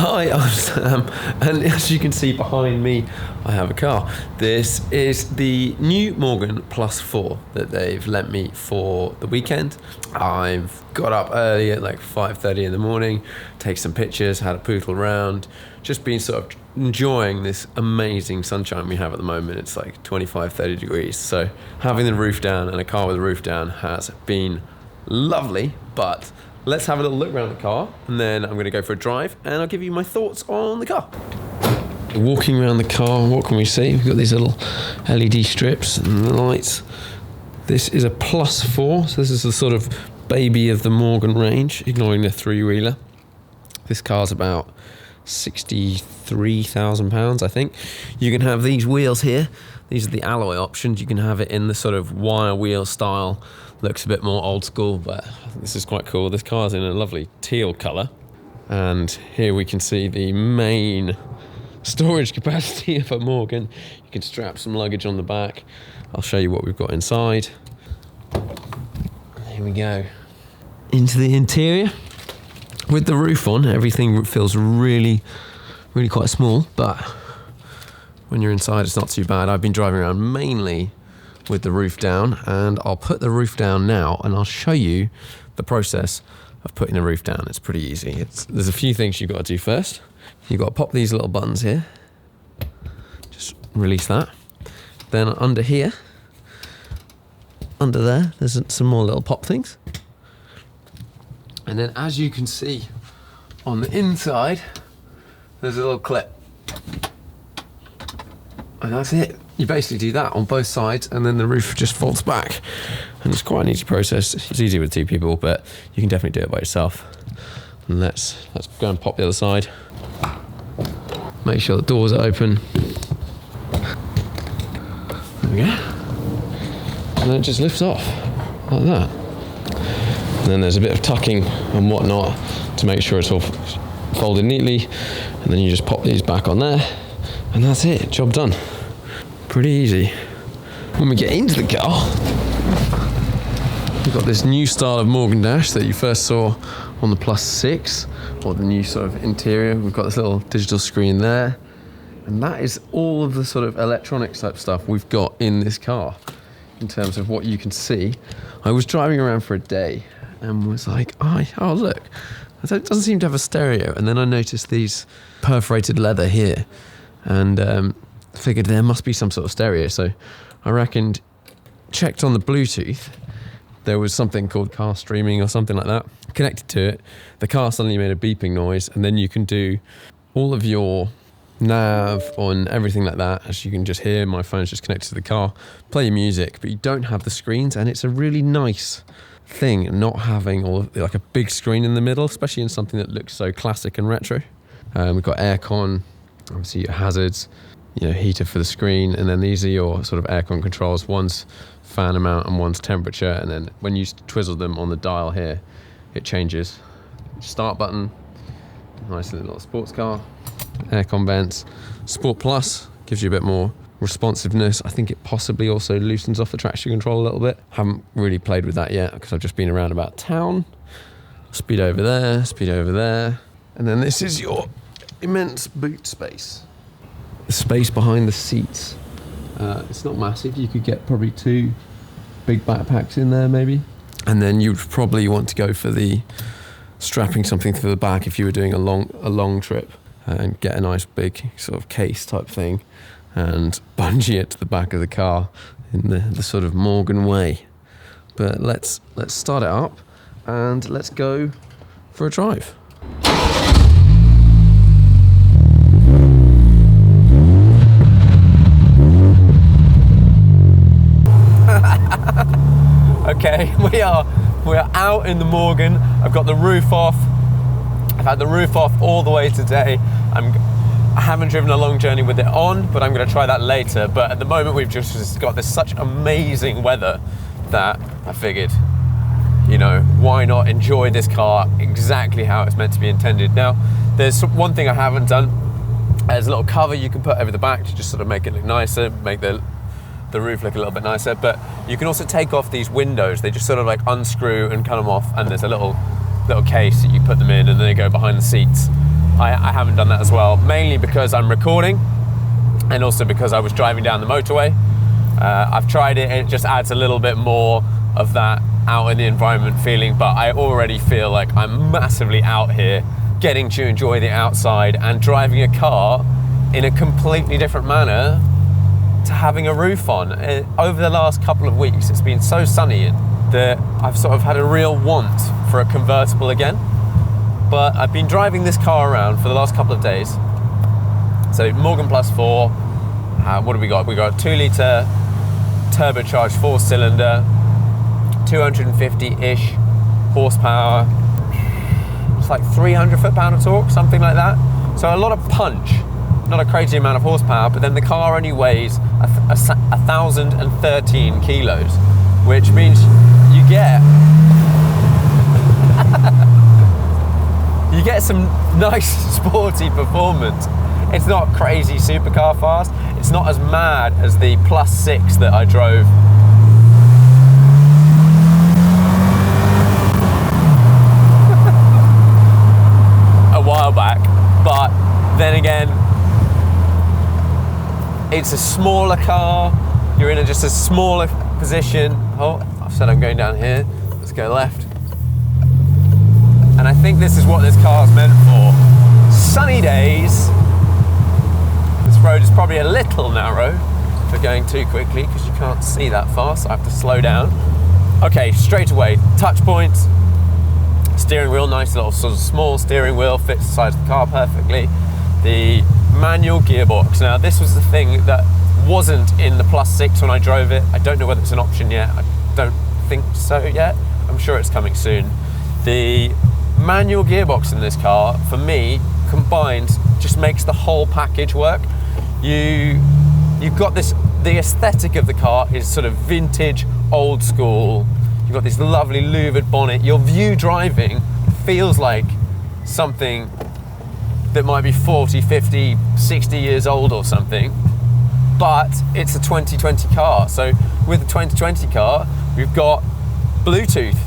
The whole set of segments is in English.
Hi, I'm Sam, and as you can see behind me, I have a car. This is the new Morgan Plus 4 that they've lent me for the weekend. I've got up early at like 5:30 in the morning, take some pictures, had a poodle around, just been sort of enjoying this amazing sunshine we have at the moment. It's like 25-30 degrees, so having the roof down and a car with the roof down has been lovely. But let's have a little look around the car, and then I'm going to go for a drive, and I'll give you my thoughts on the car. Walking around the car, what can we see? We've got these little LED strips and the lights. This is a Plus 4, so this is the sort of baby of the Morgan range, ignoring the three-wheeler. This car's about £63,000, I think. You can have these wheels here. These are the alloy options. You can have it in the sort of wire wheel style. Looks a bit more old school, but this is quite cool. This car's in a lovely teal colour. And here we can see the main storage capacity of a Morgan. You can strap some luggage on the back. I'll show you what we've got inside. Here we go. Into the interior. With the roof on, everything feels really quite small, but when you're inside, it's not too bad. I've been driving around mainly with the roof down, and I'll put the roof down now, and I'll show you the process of putting the roof down. It's pretty easy. There's a few things you've got to do first. You've got to pop these little buttons here. Just release that. Then under here, under there, there's some more little pop things. And then as you can see on the inside, there's a little clip. And that's it. You basically do that on both sides, and then the roof just folds back. And it's quite an easy process. It's easy with two people, but you can definitely do it by yourself. And let's go and pop the other side. Make sure the doors are open. There we go. And then it just lifts off, like that. And then there's a bit of tucking and whatnot to make sure it's all folded neatly. And then you just pop these back on there, and that's it, job done. Pretty easy. When we get into the car, we've got this new style of Morgan dash that you first saw on the Plus 6, or the new sort of interior. We've got this little digital screen there, and that is all of the sort of electronics type stuff we've got in this car in terms of what you can see. I was driving around for a day and was like, oh look, it doesn't seem to have a stereo. And then I noticed these perforated leather here, and figured there must be some sort of stereo. So I reckoned, checked on the Bluetooth, there was something called car streaming or something like that. Connected to it, the car suddenly made a beeping noise, and then you can do all of your nav on everything like that. As you can just hear, my phone's just connected to the car, play your music, but you don't have the screens, and it's a really nice thing not having like a big screen in the middle, especially in something that looks so classic and retro. We've got aircon, obviously your hazards, heater for the screen, and then these are your sort of aircon controls. One's fan amount and one's temperature, and then when you twizzle them on the dial here, it changes. Start button, nice little sports car, aircon vents. Sport Plus gives you a bit more responsiveness. I think it possibly also loosens off the traction control a little bit. Haven't really played with that yet because I've just been around about town. Speed over there, and then this is your immense boot space. The space behind the seats, it's not massive. You could get probably 2 big backpacks in there maybe, and then you'd probably want to go for the strapping something to the back if you were doing a long trip, and get a nice big sort of case type thing and bungee it to the back of the car in the sort of Morgan way. But let's start it up and let's go for a drive. Okay, we are out in the Morgan. I've got the roof off. I've had the roof off all the way today. I haven't driven a long journey with it on, but I'm going to try that later. But at the moment, we've just got such amazing weather that I figured, why not enjoy this car exactly how it's meant to be intended. Now, there's one thing I haven't done. There's a little cover you can put over the back to just sort of make it look nicer, make the roof look a little bit nicer. But you can also take off these windows. They just sort of like unscrew and cut them off, and there's a little case that you put them in, and then they go behind the seats. I haven't done that as well, mainly because I'm recording and also because I was driving down the motorway. I've tried it and it just adds a little bit more of that out in the environment feeling, but I already feel like I'm massively out here getting to enjoy the outside and driving a car in a completely different manner to having a roof on. Over the last couple of weeks, it's been so sunny that I've sort of had a real want for a convertible again. But I've been driving this car around for the last couple of days. So Morgan Plus 4, what have we got? We got a 2 litre turbocharged 4-cylinder, 250-ish horsepower. It's like 300 foot-pound of torque, something like that. So a lot of punch, not a crazy amount of horsepower, but then the car only weighs 1,013 kilos, which means you get you get some nice sporty performance. It's not crazy supercar fast. It's not as mad as the Plus 6 that I drove a while back, but then again, it's a smaller car. You're in just a smaller position. Oh, I've said I'm going down here. Let's go left. And I think this is what this car's meant for. Sunny days. This road is probably a little narrow for going too quickly because you can't see that far, so I have to slow down. Okay, straight away, touch points. Steering wheel, nice little sort of small steering wheel, fits the size of the car perfectly. The manual gearbox. Now, this was the thing that wasn't in the Plus 6 when I drove it. I don't know whether it's an option yet. I don't think so yet. I'm sure it's coming soon. The manual gearbox in this car, for me, combined, just makes the whole package work. You've got this, the aesthetic of the car is sort of vintage, old school. You've got this lovely louvered bonnet. Your view driving feels like something that might be 40, 50, 60 years old or something, but it's a 2020 car. So with the 2020 car, we've got Bluetooth.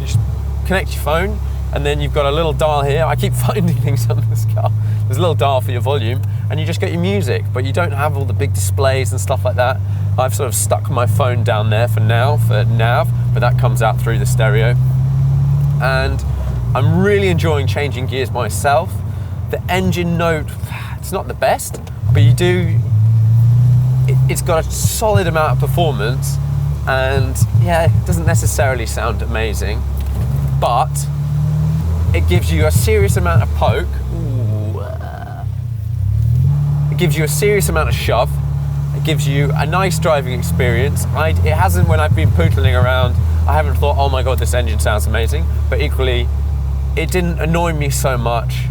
You just connect your phone, and then you've got a little dial here. I keep finding things on this car. There's a little dial for your volume, and you just get your music, but you don't have all the big displays and stuff like that. I've sort of stuck my phone down there for now, for nav, but that comes out through the stereo. And I'm really enjoying changing gears myself. The engine note, it's not the best, but it's got a solid amount of performance, and yeah, it doesn't necessarily sound amazing, but it gives you a serious amount of poke. It gives you a serious amount of shove. It gives you a nice driving experience. It hasn't, when I've been pootling around, I haven't thought, oh my God, this engine sounds amazing, but equally, it didn't annoy me so much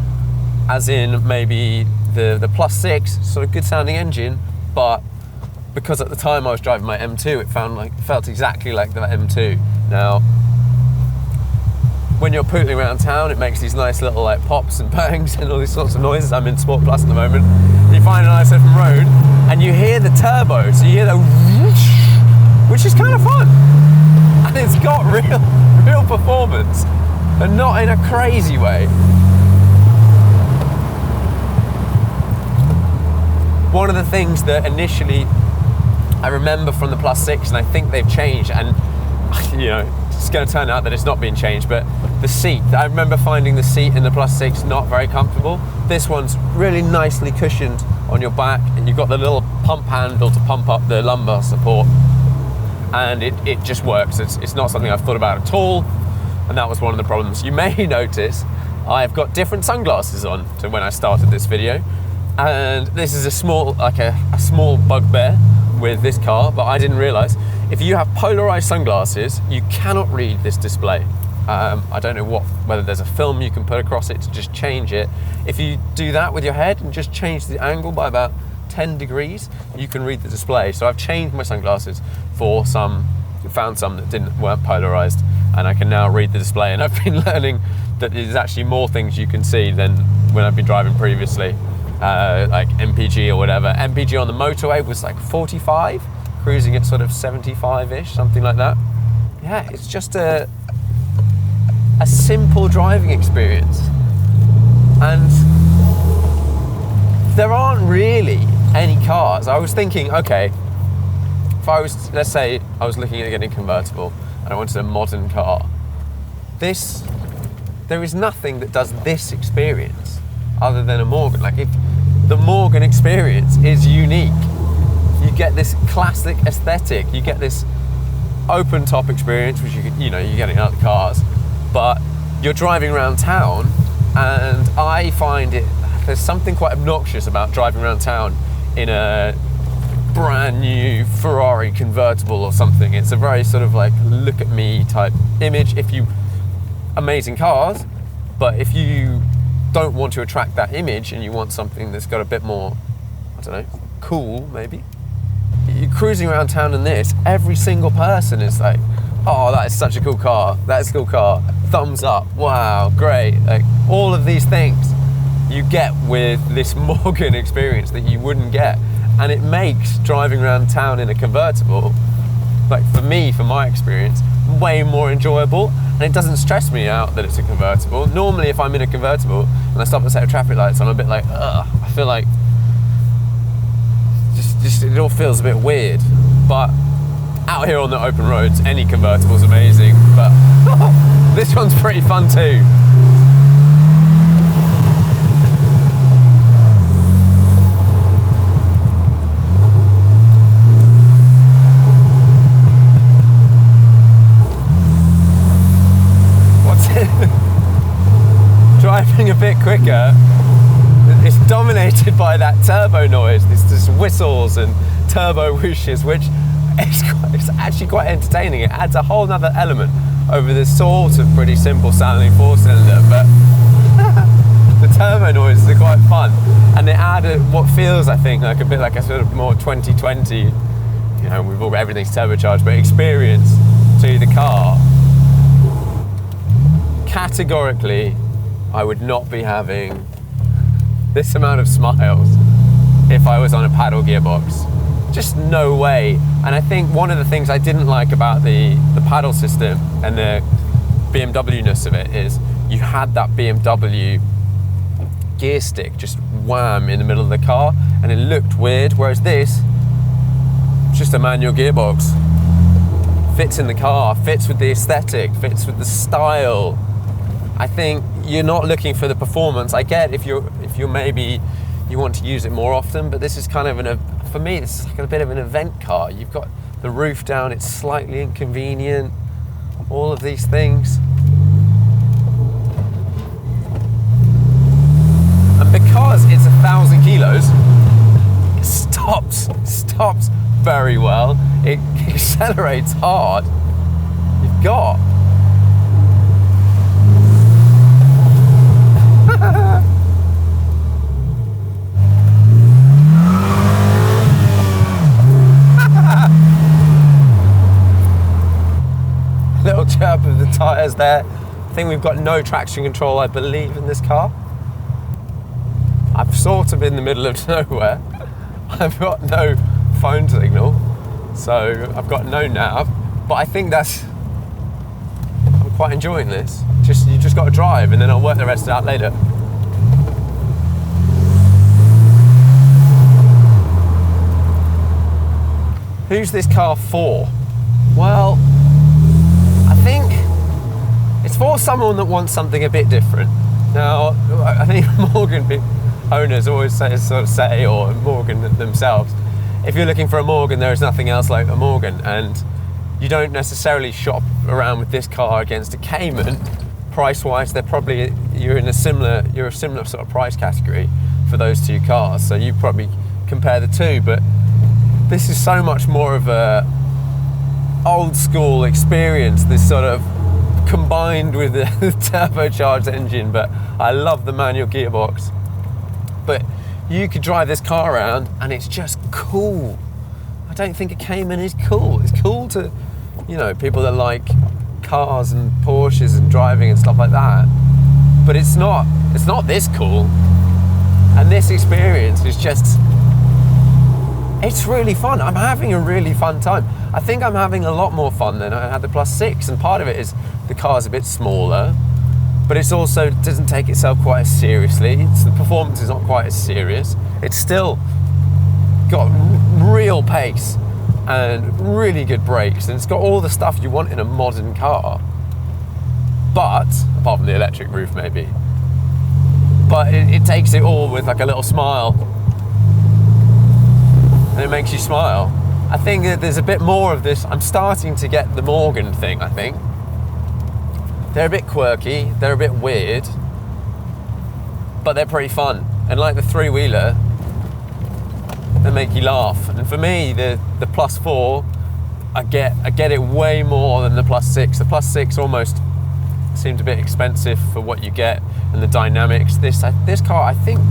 as in maybe the Plus 6, sort of good sounding engine, but because at the time I was driving my M2, it felt exactly like the M2. Now, when you're pootling around town, it makes these nice little like pops and bangs and all these sorts of noises. I'm in Sport Plus at the moment. You find a nice open road and you hear the turbo, so you hear the whoosh, which is kind of fun. And it's got real performance, but not in a crazy way. One of the things that initially I remember from the Plus 6, and I think they've changed, and you know, it's going to turn out that it's not being changed, but the seat, I remember finding the seat in the Plus 6 not very comfortable. This one's really nicely cushioned on your back, and you've got the little pump handle to pump up the lumbar support, and it just works. It's not something I've thought about at all, and that was one of the problems. You may notice I've got different sunglasses on to when I started this video, and this is a small bugbear with this car, but I didn't realize if you have polarized sunglasses, you cannot read this display. I don't know whether there's a film you can put across it to just change it. If you do that with your head and just change the angle by about 10 degrees, you can read the display. So I've changed my sunglasses for found some that weren't polarized, and I can now read the display. And I've been learning that there's actually more things you can see than when I've been driving previously. Like MPG or whatever. MPG on the motorway was like 45, cruising at sort of 75-ish, something like that. Yeah, it's just a simple driving experience. And really any cars. I was thinking, okay, if I was, let's say I was looking at getting a convertible and I wanted a modern car, there is nothing that does this experience other than a Morgan. Like, if the Morgan experience is unique, you get this classic aesthetic, you get this open top experience, which you're getting out of the cars, but you're driving around town, and I find there's something quite obnoxious about driving around town in a brand new Ferrari convertible or something. It's a very sort of like, look at me type image. Amazing cars, but if you don't want to attract that image and you want something that's got a bit more, I don't know, cool maybe, you're cruising around town in this, every single person is like, oh, that is such a cool car, that's a cool car, thumbs up, wow, great. Like, all of these things you get with this Morgan experience that you wouldn't get. And it makes driving around town in a convertible, like for me, from my experience, way more enjoyable. And it doesn't stress me out that it's a convertible. Normally, if I'm in a convertible and I stop at a set of traffic lights, I'm a bit like, ugh, I feel like just it all feels a bit weird. But out here on the open roads, any convertible is amazing. But this one's pretty fun too. Driving a bit quicker, it's dominated by that turbo noise, this whistles and turbo whooshes, which is actually quite entertaining. It adds a whole nother element over this sort of pretty simple sounding 4-cylinder, but the turbo noises are quite fun, and they add what feels, I think, like a bit like a sort of more 2020, we've all, everything's turbocharged, but experience to the car. Categorically, I would not be having this amount of smiles if I was on a paddle gearbox. Just no way. And I think one of the things I didn't like about the paddle system and the BMW-ness of it is you had that BMW gear stick just wham in the middle of the car, and it looked weird, whereas this, it's just a manual gearbox. Fits in the car, fits with the aesthetic, fits with the style. I think you're not looking for the performance. I get if you're maybe you want to use it more often, but this is kind of for me, it's like a bit of an event car. You've got the roof down, it's slightly inconvenient, all of these things. And because it's 1,000 kilos, it stops very well. It accelerates hard. You've got little chirp of the tyres there. I think we've got no traction control, I believe, in this car. I'm sort of in the middle of nowhere. I've got no phone signal, so I've got no nav, but I think I'm quite enjoying this. You just got to drive, and then I'll work the rest out later. Who's this car for? Well, I think it's for someone that wants something a bit different. Now, I think Morgan owners always say, or Morgan themselves, if you're looking for a Morgan, there is nothing else like a Morgan, and you don't necessarily shop around with this car against a Cayman. Price-wise, you're a similar sort of price category for those two cars, so you probably compare the two, but this is so much more of a old school experience, this sort of combined with the turbocharged engine, but I love the manual gearbox. But you could drive this car around and it's just cool. I don't think a Cayman is cool. It's cool to, people that like cars and Porsches and driving and stuff like that. But it's not this cool. And this experience is just, it's really fun. I'm having a really fun time. I think I'm having a lot more fun than I had the Plus 6, and part of it is the car's a bit smaller, but it's also doesn't take itself quite as seriously. The performance is not quite as serious. It's still got real pace and really good brakes, and it's got all the stuff you want in a modern car. But, apart from the electric roof maybe, but it takes it all with like a little smile, and it makes you smile. I think that there's a bit more of this. I'm starting to get the Morgan thing, I think. They're a bit quirky, they're a bit weird, but they're pretty fun. And like the three-wheeler, they make you laugh. And for me, the Plus 4, I get it way more than the Plus 6. The Plus 6 almost seemed a bit expensive for what you get and the dynamics. This car, I think,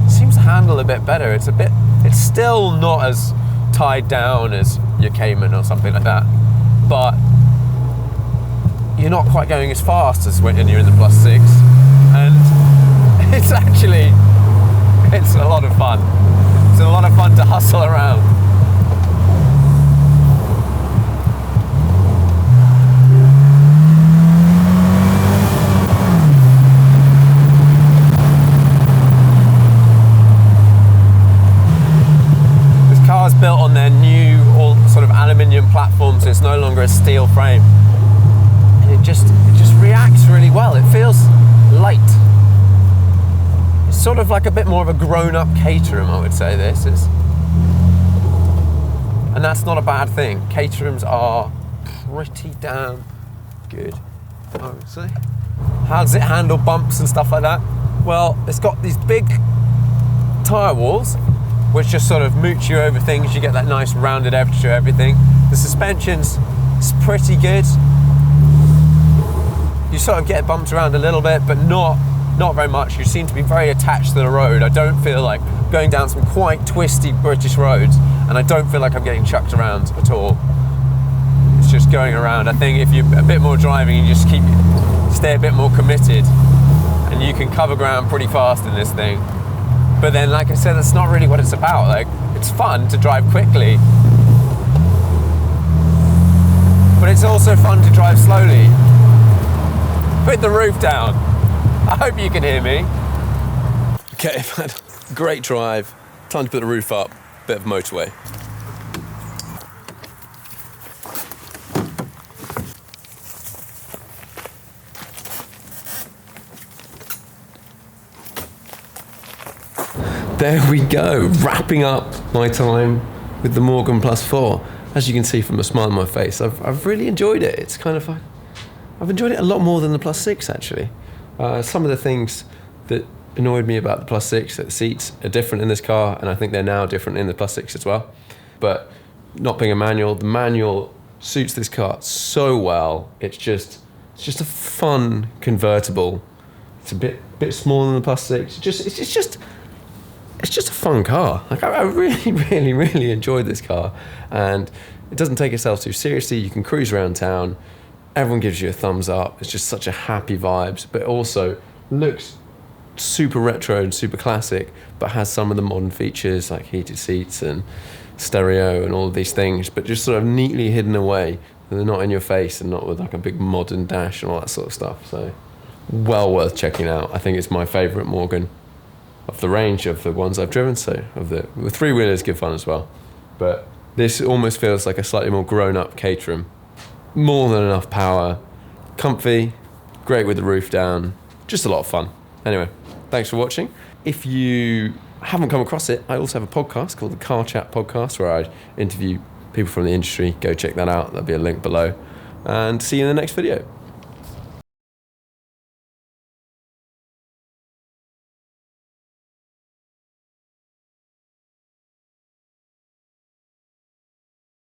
seems to handle a bit better. It's still not as tied down as your Cayman or something like that, but you're not quite going as fast as when you're in the Plus 6, and it's a lot of fun. It's a lot of fun to hustle around. This car's built on their new all sort of aluminium platform, so it's no longer a steel frame. It just reacts really well. It feels light. It's sort of like a bit more of a grown-up Caterham, I would say this is. And that's not a bad thing. Caterhams are pretty damn good, I would say. How does it handle bumps and stuff like that? Well, it's got these big tyre walls, which just sort of mooch you over things. You get that nice rounded edge to everything. The suspension's pretty good. You sort of get bumped around a little bit, but not very much. You seem to be very attached to the road. I don't feel like going down some quite twisty British roads, and I don't feel like I'm getting chucked around at all. It's just going around. I think if you're a bit more driving, you just stay a bit more committed, and you can cover ground pretty fast in this thing. But then, like I said, that's not really what it's about. Like, it's fun to drive quickly, but it's also fun to drive slowly. Put the roof down. I hope you can hear me. Okay, I've had a great drive. Time to put the roof up. Bit of motorway. There we go. Wrapping up my time with the Morgan Plus 4. As you can see from the smile on my face, I've really enjoyed it. It's kind of like, I've enjoyed it a lot more than the Plus 6, actually. Some of the things that annoyed me about the Plus 6, that the seats are different in this car, and I think they're now different in the Plus 6 as well. But not being a manual, the manual suits this car so well. It's just a fun convertible. It's a bit smaller than the Plus 6. It's just a fun car. Like, I really enjoyed this car, and it doesn't take itself too seriously. You can cruise around town. Everyone gives you a thumbs up. It's just such a happy vibes, but also looks super retro and super classic, but has some of the modern features like heated seats and stereo and all of these things, but just sort of neatly hidden away. They're not in your face and not with like a big modern dash and all that sort of stuff. So well worth checking out. I think it's my favourite Morgan of the range of the ones I've driven. So the three-wheelers give fun as well, but this almost feels like a slightly more grown-up Caterham. More than enough power, comfy, great with the roof down, just a lot of fun. Anyway, thanks for watching. If you haven't come across it, I also have a podcast called the Car Chat Podcast, where I interview people from the industry. Go check that out. There'll be a link below. And see you in the next video.